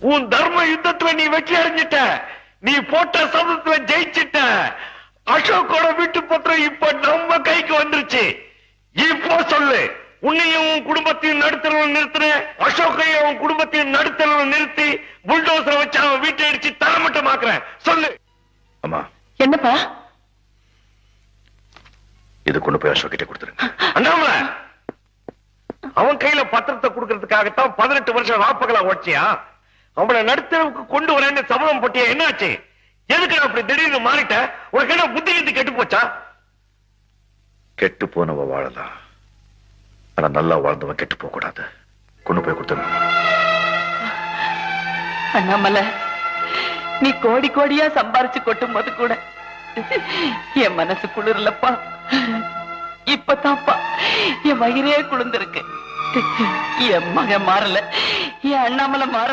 உன் தர்ம யுத்தத்துல நீ வெற்றி அடைஞ்சிட்ட. நீ போட்ட சபதத்துல ஜெயிச்சிட்ட. அசோக்கோட வீட்டு பத்திரம் இப்ப நம்ம கைக்கு வந்துருச்சு. இப்போ சொல்லு, உன்னையும் உன் குடும்பத்தையும் நடுத்தரவு நிறுத்துற, அசோக்கையும் உன் குடும்பத்தையும் நடுத்தரவு நிறுத்தி புல்டோசரை வச்சு அவன் வீட்டை அடிச்சு தரமட்டமாக்குறேன். சொல்லு. அம்மா, என்னப்பா? இது கொண்டு போய் அசோக் கிட்ட கொடுத்துருங்க. அண்ணாமலை, அவன் கையில பத்திரத்தை கொடுக்கறதுக்காகத்தான் 18 வருஷம் ராப்பகலா ஓடிச்சியா? அவனை நடுத்தரவுக்கு கொண்டு வரேன்னு சபதம் போட்டியா? என்னாச்சு? எதுக்கு நான் அப்படி திடீர்னு மாறிட்ட? உனக்கு என்ன புத்தி கித்தி கெட்டு போச்சா? கெட்டு போனவ வாழலாம், ஆனா நல்லா வாழ்ந்தவன் கெட்டு போக கூடாது. கொண்டு போய் கொடுத்துருங்க. அண்ணாமலை, நீ கோடி கோடியா சம்பாரிச்சு கொட்டும் போது கூட என் மனசு குளிரலப்பா. இப்பதான்ப்பா என் வயிறே குளிர்ந்திருக்கு. என் மகன் மாறல, என் அண்ணாமலை மாறல.